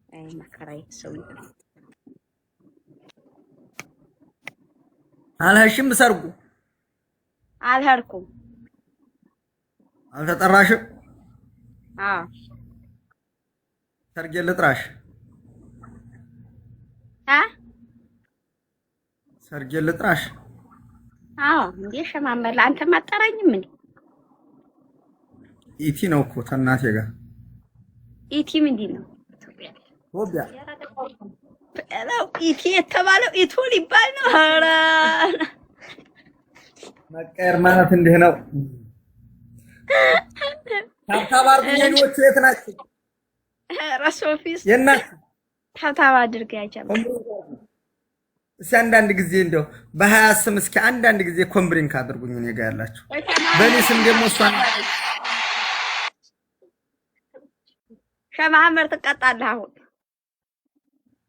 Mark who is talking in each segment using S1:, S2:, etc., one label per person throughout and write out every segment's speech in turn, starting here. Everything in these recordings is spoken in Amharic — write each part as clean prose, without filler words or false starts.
S1: አይ መከራዬ ሰውዬ
S2: አልሄድሽም ሰርጉ?
S1: አልሄድኩም።
S2: አልተጠራሽም?
S1: አዎ
S2: ሰርጌ ልጥራሽ? ሰርጌ ልጥራሽ?
S1: አዎ እንዴ ሸማመላ አንተም አጠራኝም እንዴ?
S2: ኢቲ ነው እኮ ተናቴ ጋር
S1: ኢቲ ምንድን ነው?
S2: ቶቢያ
S1: ኢቲ የተባለው ኢቱ ሊባል ነው። ኧረ
S2: መቀየር ማለት እንዲህ ነው። ታባር ቢኔዎች የት ናቸው?
S1: ኧረ ሶፊስ
S2: የናችሁ
S1: ታታባ አድርጋ ያቻም
S2: እስኪ አንዳንድ ጊዜ እንደው በ20 ስም እስኪ አንዳንድ ጊዜ ኮምብሪንግ አድርጉኝ እኔ ጋር ያላችሁ በኔ ስም ደግሞ እሷን
S1: ሸማመር ትቀጣለህ አሁን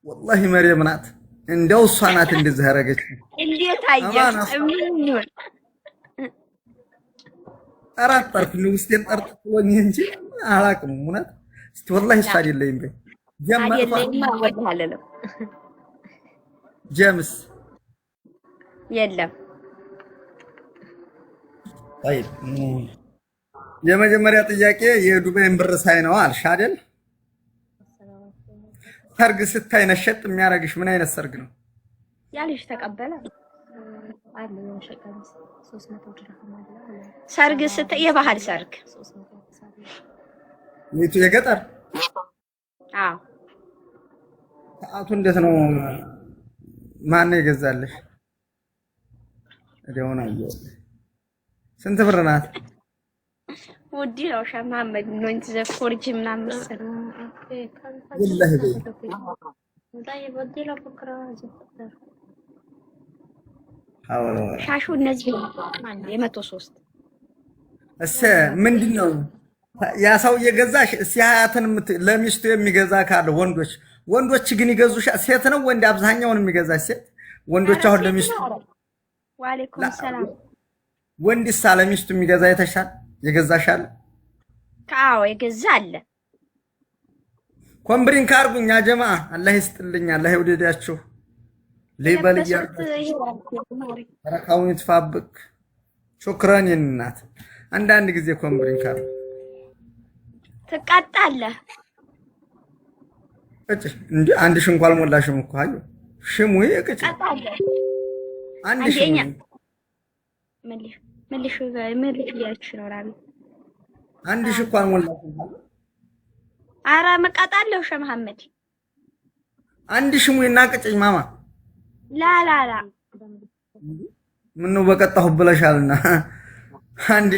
S2: ወላሂ መርየም ናት እንደው እሷ ናት እንደዚህ ያረገች
S1: እንዴት አየህ ምን ይሆን
S2: አራጣርኩ ውስጤን ጠርጥቶኝ እንጂ አላቅም እውነት እስቲ ወላሂ እሷ አይደለም እንዴ ጀምስ
S1: የለም
S2: طيب የመጀመሪያ ጥያቄ የዱባይን ብር ሳይ ነው አልሽ አይደል? ሰርግ ስታይ ነሸጥ የሚያረግሽ ምን አይነት ሰርግ ነው?
S1: ያልሽ ተቀበለ አለ የሸቀም 300 ድርሃም አለ ሰርግ ስታይ የባህል ሰርግ
S2: የቱ የገጠር
S1: አዎ
S2: ሰዓቱ እንዴት ነው? ማን ይገዛልሽ? እደውና አየው ስንት ብር ናት?
S1: ውድ ነው ሸማመድ ነው እንት ዘፎርጅ ምናምን መሰለ
S2: ወላሂ
S1: ወዳይ ወዲላ ፍቅራ ዘፈር
S2: አዎ
S1: ሻሹ እነዚህ የ103
S2: እሰ ምንድነው ያ ሰው የገዛሽ ሲያያትን ለሚስቱ የሚገዛ ካለ ወንዶች ግን ይገዙሽ ሴት ነው ወንድ አብዛኛውን የሚገዛሽ ሴት ወንዶች አሁን ለሚስቱ
S1: ወአለይኩም ሰላም
S2: ወንድስ ለሚስቱ የሚገዛ የተሻለ የገዛሻል?
S1: ካው የገዛ አለ
S2: ኮምብሪን ካርጉኛ ጀማ አላህ ይስጥልኝ አላህ ይወደዳችሁ ለይበል ያርግ ረካውን ይትፋብክ ሹክራን እናት አንዳንድ ጊዜ ኮምብሪን ካርጉ
S1: ትቃጣለህ
S2: እጭ እንዴ አንድ ሽንኳል ሞላሽም እኮ አዩ ሽሙ ይቀጭ አንድ ሽሙ መልሽ ያች ነው ራሚ
S1: አንድ ሽንኳል ሞላሽም አራ መቃጣለሁ ሸህ መሐመድ
S2: አንድ ሽሙ ይናቀጭኝ ማማ
S1: ላላላ
S2: ምን ነው በቀጣሁ ብለሻልና አንድ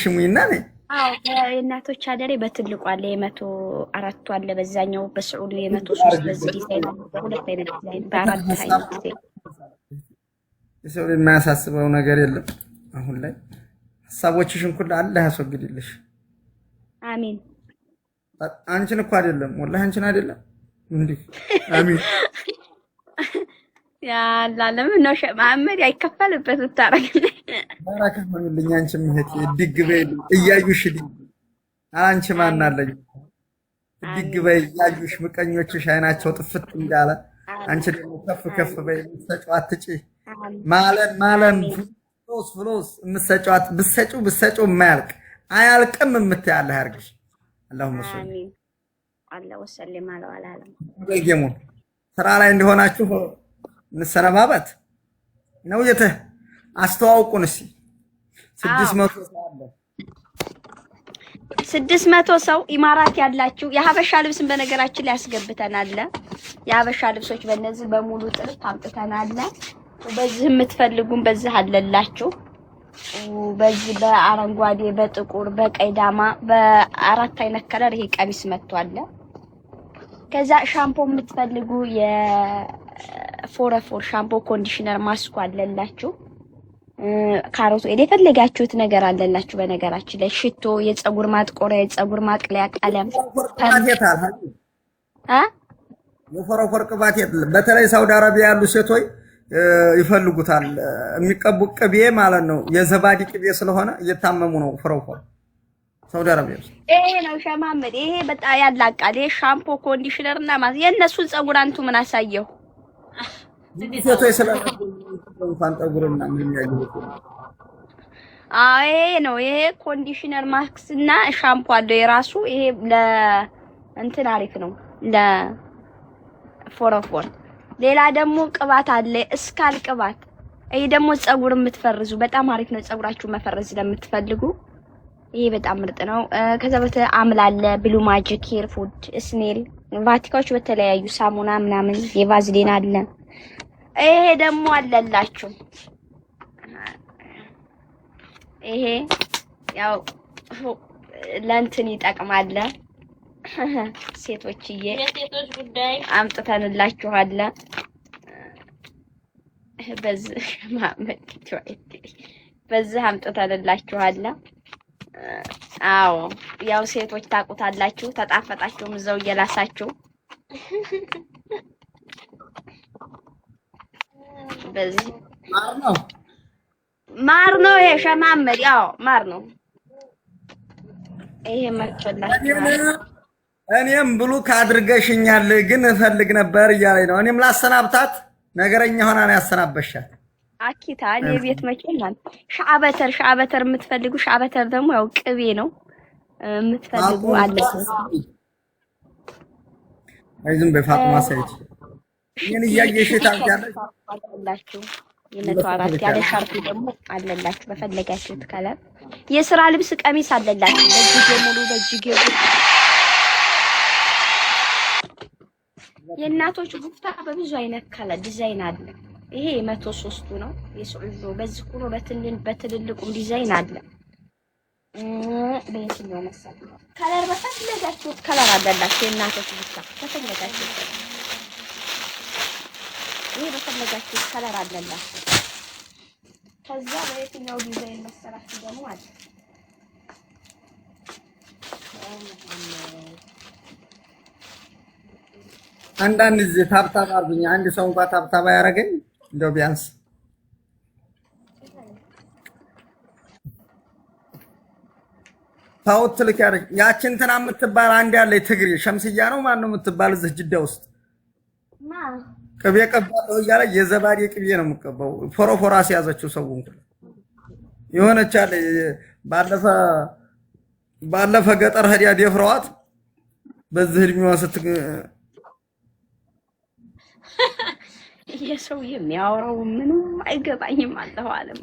S2: ሽሙ ይናኔ
S1: አው የእናቶች አደሬ በትልቁ አለ የ104 አለ በዛኛው በስዑዲ የ103 በዚህ ዲዛይን ሁለት አይነት ዲዛይን በአራት አይነት
S2: የሰው የማያሳስበው ነገር የለም አሁን ላይ ሐሳቦችሽን ሁሉ አላህ ያስወግድልሽ
S1: አሚን
S2: አንቺን እኮ አይደለም ወላሂ አንቺን አይደለም እንዴ አሚን
S1: ያ አላህ ለምን ነው ሸህ መሐመድ አይከፈልበት ብታረግልኝ
S2: ባራከሁልኝ አንቺም እህቴ ድግበይ እያዩሽ አንቺ ማን አለኝ ድግበይ እያዩሽ ምቀኞችሽ አይናቸው ጥፍት እንዳለ አንቺ ደግሞ ከፍ በይ ምትሰጪው አትጪ ማለም ፍሎስ ምትሰጪው ብትሰጪው የማያልቅ አያልቅም የምትያለህ ያርግሽ አላሁመ ሰለ
S1: አሚን አላህ ወሰለም አለላለም
S2: በየሙ ስራ ላይ እንደሆናችሁ እንሰነባበት ነው አስተዋውቁን እስኪ
S1: 600 ሰው ኢማራት ያላችሁ የሀበሻ ልብስን በነገራችን ላይ ያስገብተናል የሀበሻ ልብሶች በእነዚህ በሙሉ ጥልፍ አምጥተናል በዚህ የምትፈልጉን በዚህ አለላችሁ በዚህ በአረንጓዴ በጥቁር በቀይ ዳማ በአራት አይነት ከለር ይሄ ቀሚስ መጥቷል ከዛ ሻምፖ የምትፈልጉ የፎረፎር ሻምፖ ኮንዲሽነር ማስኩ አለላችሁ ካሮት የፈለጋችሁት ነገር አለላችሁ በነገራችን ላይ ሽቶ የፀጉር ማጥቆሪያ የፀጉር ማቅለያ ቀለም
S2: የፎረፎር ቅባት በተለይ ሳውዲ አረቢያ ያሉ ሴቶች ይፈልጉታል የሚቀቡ ቅቤ ማለት ነው የዘባዲ ቅቤ ስለሆነ እየታመሙ ነው ፎረፎር ሳውዲ አረቢያ ውስጥ
S1: ይሄ ነው ሸማመድ። ይሄ በጣም ያላቃል። ይሄ ሻምፖ ኮንዲሽነር እና የእነሱን ፀጉር አንቱ ምን አሳየው?
S2: ፎቶ ይሰላል እንኳን ፀጉርና ምን ያየው።
S1: ይሄ ነው። ይሄ ኮንዲሽነር ማክስ እና ሻምፖ አለው የራሱ። ይሄ እንትን አሪፍ ነው ለፎረፎር። ሌላ ደግሞ ቅባት አለ እስካል ቅባት። ይሄ ደግሞ ፀጉር የምትፈርዙ በጣም አሪፍ ነው። ፀጉራችሁ መፈረዝ ለምትፈልጉ ይሄ በጣም ምርጥ ነው። ከዛ አምላ አለ፣ ብሉ ማጂክ፣ ሄር ፉድ፣ ስኔል፣ ቫቲካዎች በተለያዩ ሳሙና ምናምን የቫዝሊን አለ። ይሄ ደግሞ አለላችሁ። ይሄ ያው ለእንትን ይጠቅማል። ሴቶችዬ
S3: የሴቶች ጉዳይ
S1: አምጥተንላችኋል። በዚህ አምጥተንላችኋል። አዎ ያው ሴቶች ታውቁታላችሁ። ተጣፈጣችሁም እዛው እየላሳችሁ በዚህ ማር ነው። ይሄ ሸማመድ ያው ማር ነው። ይሄ መጥቶላችሁ
S2: እኔም ብሉ ካድርገሽኛል ግን እፈልግ ነበር እያለኝ ነው። እኔም ላሰናብታት ነገረኛ ሆና ነው ያሰናበሻት።
S1: አኪታ እኔ ቤት መቼም ሻዕበተር የምትፈልጉ ሻዕበተር ደግሞ ያው ቅቤ ነው የምትፈልጉ አለ።
S2: አይዝም በፋጥማ ሰይድ ይሄን እያየሽ ታውቂያለሽ።
S1: የመቶ አራት ያለ ሻርፕ ደግሞ አለላችሁ በፈለጋችሁት ከለር። የስራ ልብስ ቀሚስ አለላችሁ በእጅጌ ሙሉ በእጅጌ የእናቶች ጉፍታ በብዙ አይነት ከለር ዲዛይን አለ። ይሄ 103ቱ ነው የሱዑድ ነው። በዚህ ቁሮ በትልልቁም ዲዛይን አለ። በየትኛው መሰለኝ ከለር በፈለጋችሁት ከለር አለላችሁ የእናቶች ጉፍታ በፈለጋችሁት ይሄ በፈለጋችሁት ከለር አለላችሁ። ከዛ በየትኛው ዲዛይን መሰላችሁ ደግሞ አለ።
S2: አንዳንድ ጊዜ ታብታብ አርጉኝ። አንድ ሰው እንኳን ታብታብ ያረገኝ እንደው ቢያንስ ታውት ልክ ያረግ ያችን እንትና የምትባል አንድ ያለች ትግሪ ሸምስያ ነው ማን ነው የምትባል እዚህ ጅዳ ውስጥ ቅቤ ቀባው እያለ የዘባዴ ቅቤ ነው የምትቀባው። ፎሮፎራ ሲያዘችው ሰው እንኳን የሆነች አለ ባለፈ ገጠር ሄዲያ ደፍረዋት በዚህ እድሜዋ
S1: የሰው የሚያወራው ምንም አይገባኝም። አላህ አለም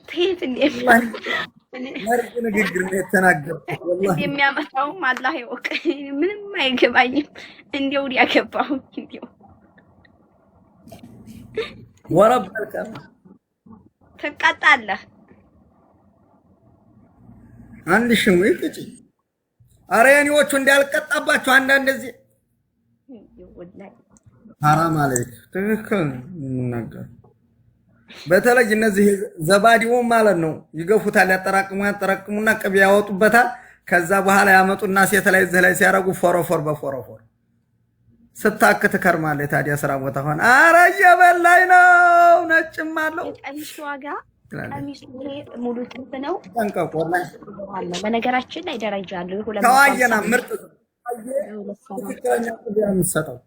S1: ተየት
S2: መርቅ ንግግር ነው የተናገረው። ወላሂ
S1: የሚያመጣውም አላህ ይወቅ። ምንም አይገባኝም። እንደው ያገባው እንደው
S2: ወረበልከ
S1: ትቀጣለህ።
S2: አንድ ሽሙ ይቅጭ። ኧረ የኔዎቹ እንዳልቀጣባቸው አንዳንድ እንደዚህ
S1: ወላሂ
S2: ሐራም አለይክ ትክክል ነገር። በተለይ እነዚህ ዘባዲው ማለት ነው ይገፉታል፣ ያጠራቅሙና ቅቤ ያወጡበታል። ከዛ በኋላ ያመጡና ሴት ላይ እዚህ ላይ ሲያረጉ ፎረፎር በፎረፎር ስታክት ከርማለች። ታዲያ ስራ ቦታ ሆነ ኧረ እየበላኝ ነው። ነጭም አለው
S1: ቀሚስ ዋጋ ቀሚስ ሙሉ ጥንት ነው።
S2: ጠንቀቁ።
S1: በነገራችን ላይ ደረጃ አለው።
S2: ከዋየና ምርጥ ትክክለኛ ቅቤ ነው የምትሰጠው።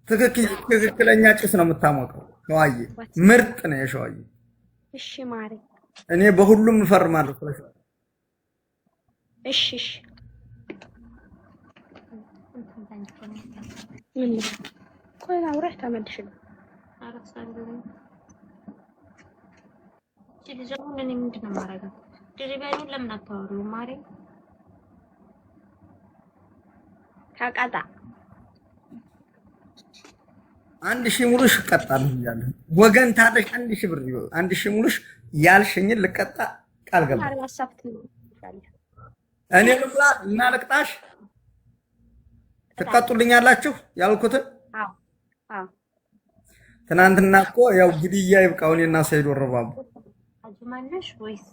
S2: ትክክለኛ ጭስ ነው የምታሞቀው። ሸዋዬ ምርጥ ነው የሸዋዬ።
S1: እሺ ማሪ
S2: እኔ በሁሉም እፈርማለሁ።
S1: እሺ እሺ ምን ቆይ አውራህ ተመልሽ ነው አራሳለሁ
S3: ልጅውን እኔ ምንድነው ማረጋው? ድሪበሉን ለምን አታወሩ ማሪ?
S1: ካቃጣ
S2: 1000 ሙሉሽ እቀጣለሁ እያለሁ ወገን ታደሽ 1000 ብር 1000 ሙሉሽ ያልሽኝን ልቀጣ ቃል ገባ። እኔ ልብላ እና ልቅጣሽ ትቀጡልኛላችሁ ያልኩትን።
S1: አዎ አዎ
S2: ትናንትና እኮ ያው ግድያ ይብቃው። እኔና ሰይድ ወረባቡ
S3: አጅማነሽ ወይስ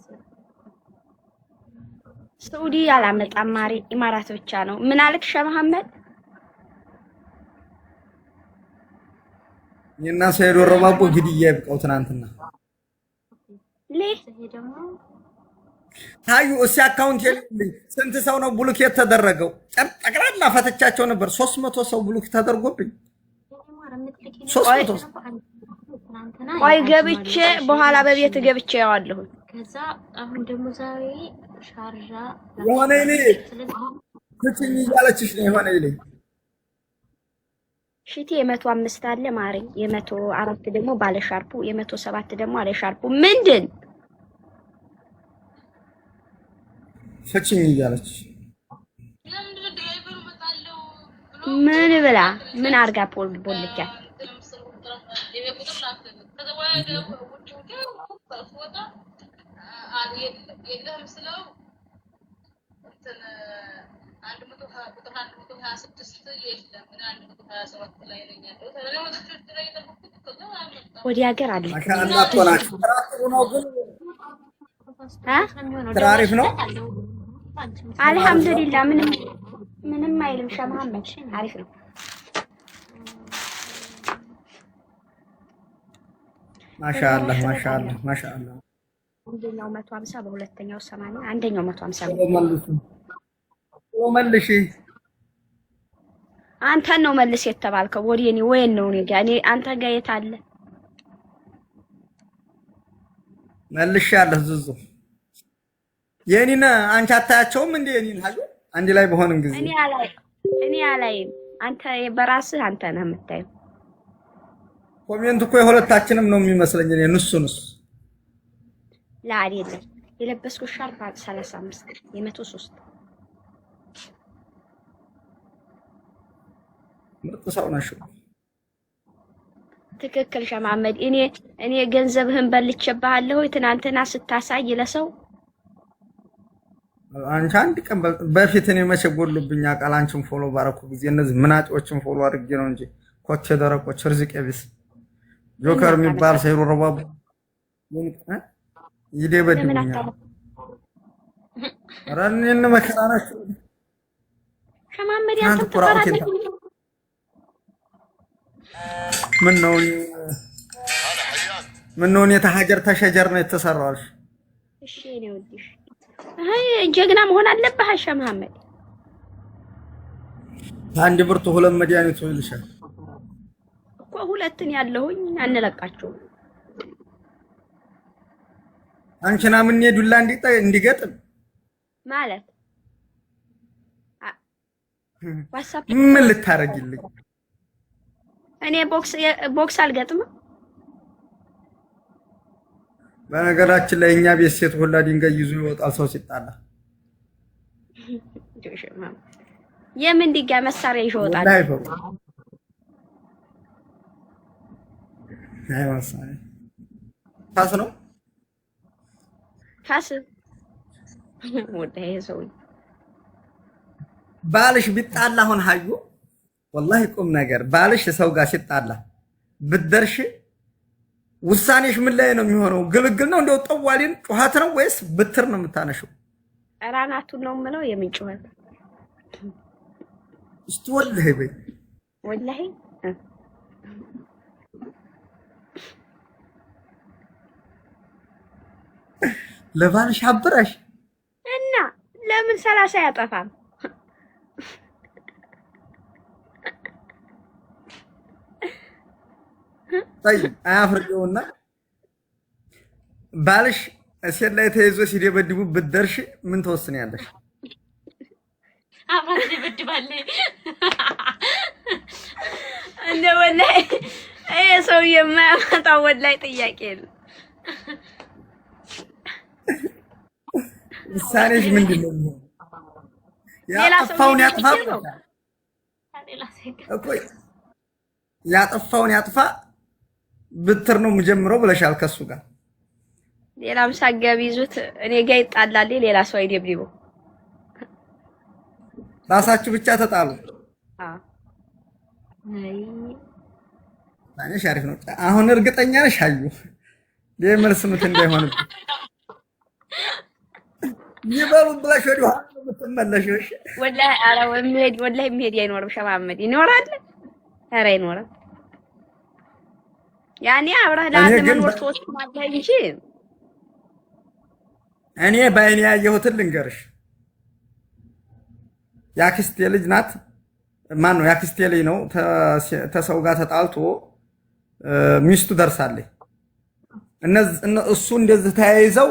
S1: ሳውዲ አላመጣም ማሪ፣ ኢማራት ብቻ ነው። ምን አልክ ሸህ መሐመድ?
S2: እኔና ሰይድ ወረባቡ ግድያ ይብቃው ትናንትና ታዩ እሺ አካውንት የለኝ ስንት ሰው ነው ብሎክ የተደረገው? ጠቅላላ ፈተቻቸው ነበር 300 ሰው ብሎክ ተደርጎብኝ 300
S1: ቆይ ገብቼ በኋላ በቤት ገብቼ ያዋለሁ
S3: ከዛ አሁን ደግሞ ዛሬ ሻርጃ
S2: የሆነ እኔ ክትኝ ያለችሽ ነው የሆነ ይለኝ
S1: ሽቲ የ105 አለ ማሪ የ104 ደግሞ ባለ ሻርፑ የ107 ደግሞ አለ ሻርፑ ምንድን
S2: ፍቺኝ እያለች
S1: ምን ብላ ምን አርጋ ቦልቻ ወዲ ሀገር አለ
S2: ትራሪፍ ነው
S1: አልহামዱሊላህ ምንም አይልም ሻ መሐመድ አሪፍ ነው
S2: ማሻአላህ ማሻአላህ ማሻአላህ
S1: አንደኛው 150 በሁለተኛው 80 አንደኛው 150
S2: መልሽ
S1: አንተ ነው መልስ የተባልከው ወዲኔ ወይን ነው እኔ ጋር እኔ አንተ ጋር የት አለ
S2: መልሻለሁ ዙዙ የኔና አንቺ አታያቸውም እንዴ የኔን ሀዩ አንድ ላይ በሆንም ጊዜ
S1: እኔ አላይም አንተ በራስህ አንተ ነህ የምታየው
S2: ኮሜንት እኮ የሁለታችንም ነው የሚመስለኝ እኔ ንሱንስ
S1: ለአይደለም የለበስኩት ሻርፕ 35 የ103
S2: ምርጥ ሰው ነሽ
S1: ትክክል ሸማመድ እኔ ገንዘብህን በልቼብሃለሁ ትናንትና ስታሳይ ለሰው
S2: አንቺ አንድ ቀን በፊት እኔ መቼ ጎልብኛ ቃል አንቺን ፎሎ ባረኩ ጊዜ እነዚህ ምናጮችን ፎሎ አድርጌ ነው እንጂ ኮቴ ደረቆች ርዝቅ ቢስ ጆከር የሚባል ሰይሩ ረባቡ ይደበድቡኛል ረንን መከራናች
S1: ሸማመድ ያንተ ተፈራለች
S2: ምን ነው የተሐጀር ተሸጀር ነው የተሰራው
S1: እሺ እኔ ወዲሽ አይ ጀግና መሆን አለብህ አሻ መሐመድ
S2: አንድ ብርቱ ሁለት መድኃኒት ይልሻል
S1: እኮ ሁለትን ያለሁኝ አንለቃቸው
S2: አንቺና ምን ዱላ እንዲገጥም
S1: ማለት ዋትስአፕ
S2: ምን ልታረጊልኝ
S1: እኔ ቦክስ አልገጥምም
S2: በነገራችን ላይ እኛ ቤት ሴት ሁላ ድንጋይ ይዞ ይወጣል ሰው ሲጣላ
S1: የምን ድንጋይ መሳሪያ ይዞ ይወጣል
S2: አይ መሳሪያ ፋስ ነው
S1: ፋስ ወዳይ ሰው
S2: ባልሽ ቢጣላ አሁን ሀዩ والله ቁም ነገር ባልሽ ሰው ጋር ሲጣላ ብትደርሽ ውሳኔሽ ምን ላይ ነው የሚሆነው ግልግል ነው እንደው ጠዋሊን ጩሃት ነው ወይስ ብትር ነው የምታነሽው
S1: ራናቱ ነው ምለው የምንጩኸት
S2: እስቲ ወላሂ በይ
S1: ወላሂ
S2: ለባልሽ አብራሽ
S1: እና ለምን 30 ያጠፋም
S2: ታይ አፍርገውና ባልሽ እሴት ላይ ተይዞ ሲደበድቡ ብትደርሽ ምን ተወስኛለሽ
S3: አብራሽ ይበድባል
S1: እንደ ወላሂ አይ ሰው የማያመጣው ወላሂ ጥያቄ ነው
S2: ውሳኔሽ ምንድነው ያጠፋውን ያጥፋ እኮ ያጠፋውን ያጥፋ ብትር ነው የምጀምረው ብለሻል ከሱ ጋር
S1: ሌላም ሳገብ ይዙት እኔ ጋር ይጣላል ሌላ ሰው አይደብድበው
S2: ራሳችሁ ብቻ ተጣሉ
S1: አይ
S2: አሪፍ ነው አሁን እርግጠኛ ነሽ አዩ ለመልስ ምት እንዳይሆን ይበሉ ብለሽ ወዲህ የምትመለሺው
S1: ወላሂ አረ ወላሂ መሄድ አይኖርም ሸማመድ ይኖራል ኧረ አይኖርም ያኔ አብረህ ለአንድ መኖር ተወስማለህ እንጂ
S2: እኔ በአይኔ ያየሁትን ልንገርሽ። ያክስቴ ልጅ ናት። ማን ነው ያክስቴ ልጅ ነው። ተሰው ጋር ተጣልቶ ሚስቱ ደርሳለች። እሱ እንደዚህ ተያይዘው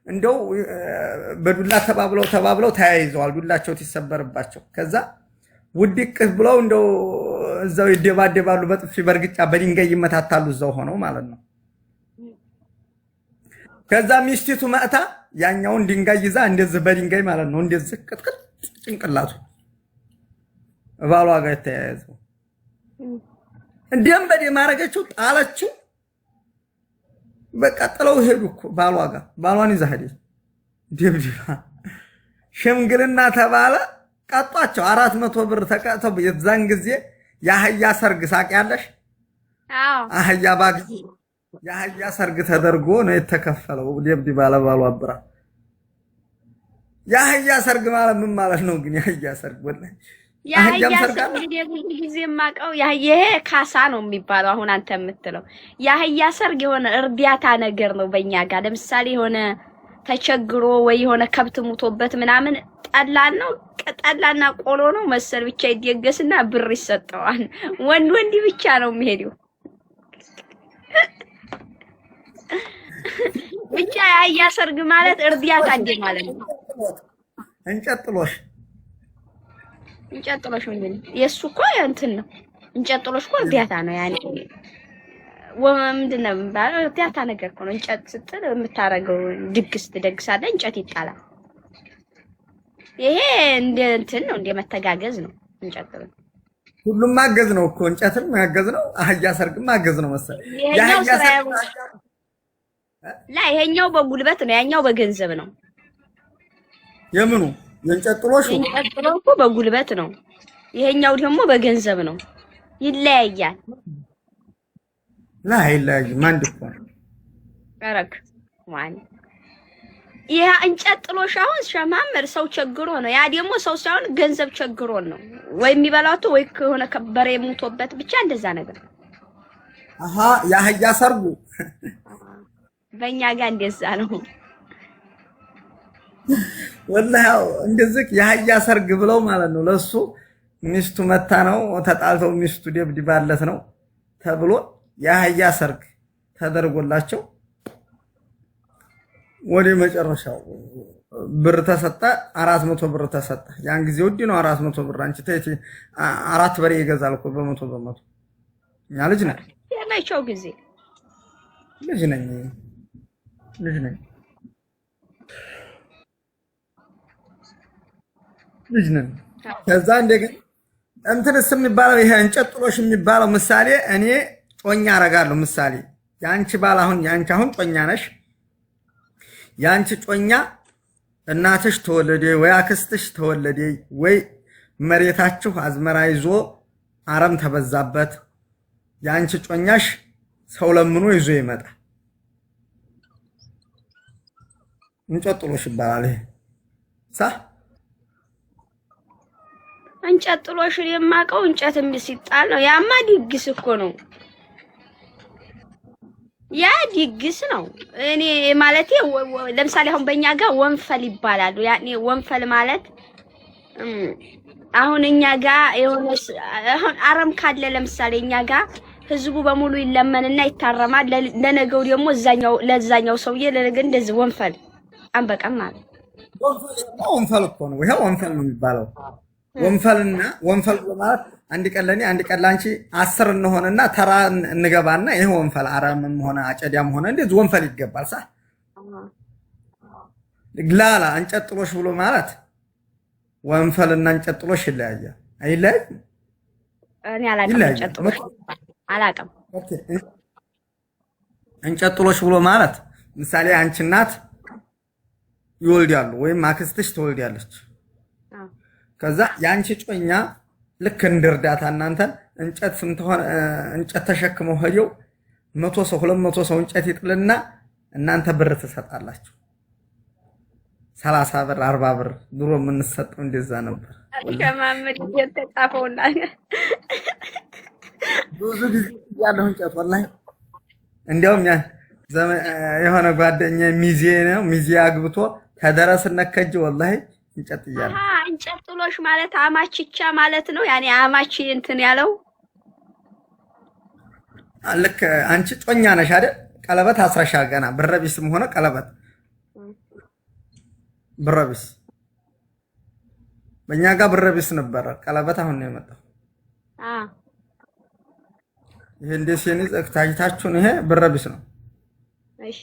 S2: እንደው በዱላ ተባብለው ተያይዘዋል። ዱላቸው ሲሰበርባቸው ከዛ ውድቅ ብለው እንደው እዛው ይደባደባሉ። በጥፊ በርግጫ በድንጋይ ይመታታሉ። እዛው ሆነው ማለት ነው። ከዛ ሚስቲቱ መእታ ያኛውን ድንጋይ ይዛ እንደዚህ በድንጋይ ማለት ነው እንደዚህ ቅጥቅጥ ጭንቅላቱ ባሏ ጋር ተያያዘው። እንደም በደም አረገችው፣ ጣለችው። በቃ ጥለው ሄዱ እኮ ባሏን ይዛ ሄደች። ደብድባ ሽምግልና ተባለ። ቀጧቸው 400 ብር ተቀጥተው የዛን ጊዜ የአህያ ሰርግ ሳቅ ያለሽ?
S1: አዎ
S2: አህያ ባግ የአህያ ሰርግ ተደርጎ ነው የተከፈለው። ደብድባ ለባሏ አብራ። የአህያ ሰርግ ማለት ምን ማለት ነው ግን? የአህያ ሰርግ ወላሂ
S1: የአህያ ሰርግ ጊዜ የማውቀው ይሄ ካሳ ነው የሚባለው። አሁን አንተ የምትለው የአህያ ሰርግ የሆነ እርዳታ ነገር ነው በእኛ ጋር። ለምሳሌ የሆነ ተቸግሮ ወይ የሆነ ከብት ሙቶበት ምናምን ጠላና ቆሎ ነው መሰል ብቻ ይደገስና ብር ይሰጠዋል። ወንድ ብቻ ነው የሚሄደው። ብቻ የአህያ ሰርግ ማለት እርዳታ እንደ ማለት ነው።
S2: እንጨጥሎሽ
S1: ምን የሱ እኮ እንትን ነው። እንጨጥሎሽ እኮ እርዳታ ነው። ያኔ ምንድን ነው የሚባለው? እርዳታ ነገር እኮ ነው። እንጨት ስትል የምታረገው ድግስ ትደግሳለህ፣ እንጨት ይጣላል። ይሄ እንደ እንትን ነው፣ እንደ መተጋገዝ ነው። እንጨጥሎ
S2: ሁሉም ማገዝ ነው እኮ። እንጨትም ማገዝ ነው፣ አህያ ሰርግም ማገዝ ነው መሰለኝ።
S1: የአህያ ሰርግ ይሄኛው በጉልበት ነው፣ ያኛው በገንዘብ ነው።
S2: የምኑ የእንጨጥሎሹ?
S1: የእንጨጥሎ እኮ በጉልበት ነው፣ ይሄኛው ደግሞ በገንዘብ ነው። ይለያያል።
S2: አይለያይም። አንድ እኮ ነው።
S1: አረክ ማን ያ እንጨጥሎሽ አሁን ሸማመር ሰው ቸግሮ ነው። ያ ደግሞ ሰው ሳይሆን ገንዘብ ቸግሮ ነው። ወይ የሚበላው ወይ ከሆነ ከበሬ ሙቶበት ብቻ እንደዛ ነገር።
S2: አሃ የአህያ ሰርጉ
S1: በእኛ ጋር እንደዛ ነው።
S2: ወላሂ እንደዚህ የአህያ ሰርግ ብለው ማለት ነው። ለሱ ሚስቱ መታ ነው ተጣልተው ሚስቱ ደብድባለት ነው ተብሎ የአህያ ሰርግ ተደርጎላቸው ወደ መጨረሻው ብር ተሰጠ። 400 ብር ተሰጠ። ያን ጊዜ ውድ ነው 400 ብር። አንቺ ተይቲ 4 በሬ ይገዛል እኮ በመቶ እኛ ልጅ ነን።
S1: የመቼው ጊዜ
S2: ልጅ ነኝ። ከዛ እንደገና እንትንስ የሚባለው ይሄ እንጨጥሎሽ የሚባለው ምሳሌ እኔ ጮኛ አረጋለሁ። ምሳሌ ያንቺ ባል አሁን ያንቺ አሁን ጮኛ ነሽ። ያንቺ ጮኛ እናትሽ ተወለደ ወይ አክስትሽ ተወለደ ወይ መሬታችሁ አዝመራ ይዞ አረም ተበዛበት፣ ያንቺ ጮኛሽ ሰው ለምኖ ይዞ ይመጣል። እንጨጥሎሽ ይባላል። ይሄ
S1: እንጨጥሎሽን የማውቀው እንጨትም ሲጣል ነው። ያማ ድግስ እኮ ነው። ያ ድግስ ነው። እኔ ማለቴ ለምሳሌ አሁን በእኛ ጋር ወንፈል ይባላሉ። ያኔ ወንፈል ማለት አሁን እኛ ጋር የሆነ አሁን አረም ካለ ለምሳሌ እኛ ጋር ህዝቡ በሙሉ ይለመንና ይታረማል። ለነገው ደግሞ ለዛኛው ሰውዬ ለነገ እንደዚህ ወንፈል አንበቀም ማለት
S2: ወንፈል እኮ ነው። ይሄ ወንፈል ነው የሚባለው። ወንፈልና ወንፈል ማለት አንድ ቀን ለኔ አንድ ቀን ላንቺ 10 እንሆንና ተራ እንገባና ይሄ ወንፈል አረምም ሆነ አጨዳም ሆነ እንደዚህ ወንፈል ይገባል። ግላላ እንጨጥሎሽ ብሎ ማለት ወንፈልና እንጨጥሎሽ ይለያያል። አይለያይ?
S1: እኔ አላውቅም። እንጨጥሎሽ አላውቅም።
S2: ኦኬ እንጨጥሎሽ ብሎ ማለት ምሳሌ አንቺ እናት ይወልዳሉ ወይም አክስትሽ ትወልዳለች። ከዛ ያንቺ ጮኛ ልክ እንደ እርዳታ እናንተን እንጨት ስንተሆነ እንጨት ተሸክመው ሄደው 100 ሰው 200 ሰው እንጨት ይጥልና እናንተ ብር ትሰጣላችሁ። 30 ብር 40 ብር ድሮ የምንሰጠው እንደዛ ነበር።
S1: ከማመድ የተጻፈውና
S2: ብዙ ጊዜ ያለው እንጨት ወላሂ እንደውም የሆነ ጓደኛ ሚዜ ነው። ሚዜ አግብቶ ከደረስነት ከእጅ ወላሂ እንጨት እያለ
S1: እንጨት ጥሎሽ ማለት አማችቻ ማለት ነው። ያኔ አማች እንትን ያለው
S2: ልክ አንቺ ጮኛ ነሽ አይደል? ቀለበት አስረሻል ገና ብረቢስም ሆነ ቀለበት ብረቢስ በእኛ ጋር ብረቢስ ነበረ። ቀለበት አሁን ነው የመጣው። ይሄ እንደ ሲኒ ታይታችሁን ይሄ ብረቢስ ነው።
S1: እሺ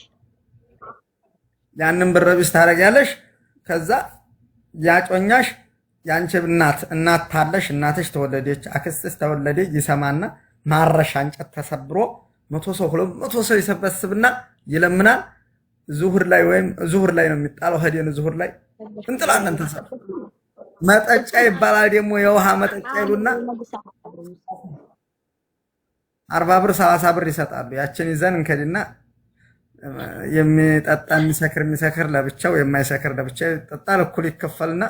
S2: ያንን ብረቢስ ታረጋለሽ። ከዛ ያጮኛሽ ያንቺ እናት ታለሽ እናትሽ ተወለደች አክስትሽ ተወለደች ይሰማና ማረሻ እንጨት ተሰብሮ 100 ሰው 200 ሰው ይሰበስብና ይለምናል። ዙሁር ላይ ነው የሚጣለው። ሄደን ዙሁር ላይ እንጥላለን። ተሰብ መጠጫ ይባላል ደግሞ የውሃ መጠጫ ይሉና 40 ብር 30 ብር ይሰጣሉ። ያችን ይዘን እንከድና የሚጠጣ የሚሰክር ለብቻው የማይሰክር ለብቻው ይጠጣል። እኩል ይከፈልና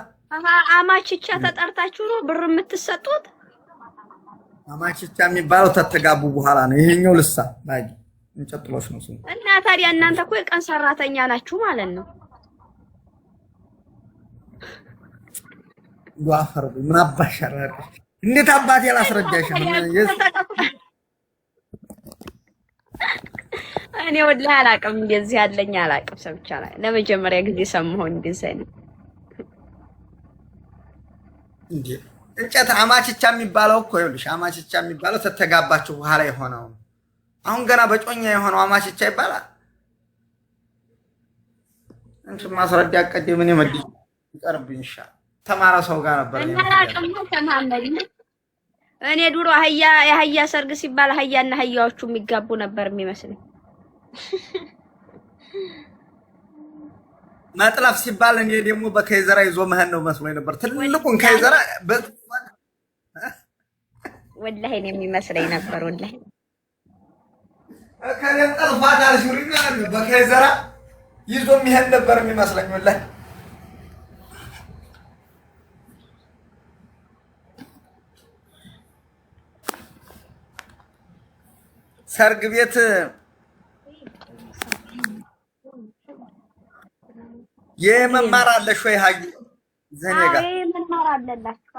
S1: አማችቻ ተጠርታችሁ ነው ብር የምትሰጡት?
S2: አማችቻ የሚባለው ተተጋቡ በኋላ ነው። ይሄኛው ልሳ ባይ እንጨጥሎሽ ነው ስሙ።
S1: እና ታዲያ እናንተ እኮ የቀን ሰራተኛ ናችሁ ማለት ነው።
S2: ጓፈር ምን አባሻራር እንዴት አባቴ ላስረዳሽ ነው?
S1: እኔ ወላሂ አላውቅም፣ እንደዚህ ያለኝ አላውቅም። ሰምቻ ላይ ለመጀመሪያ ጊዜ ሰማሁ እንደዚህ አይነት
S2: እንዴ። እንጨት አማችቻ የሚባለው እኮ ይኸውልሽ፣ አማችቻ የሚባለው ተተጋባችሁ በኋላ የሆነው አሁን ገና በጮኛ የሆነው አማችቻ ይባላል። እንት ማስረዳ ቀደም እኔ መድ ይቀርብኝ ይሻል ተማረ ሰው ጋር ነበር
S1: እኔ አላውቅም። ተማመኝ እኔ ድሮ የአህያ ሰርግ ሲባል አህያና አህያዎቹ የሚጋቡ ነበር የሚመስለኝ።
S2: መጥለፍ ሲባል እኔ ደግሞ በከይዘራ ይዞ መሄድ ነው መስሎኝ ነበር። ትልቁን ከይዘራ
S1: ወላሂ እኔ የሚመስለኝ ነበር። ወላሂ
S2: ከለም ጠልፋት አልሽሪና በከይዘራ ይዞ መሄድ ነበር የሚመስለኝ ወላሂ። ሰርግ ቤት የመማር አለሽ ወይ? ሀይ ዘኔ ጋር
S1: የመማር አለላችሁ።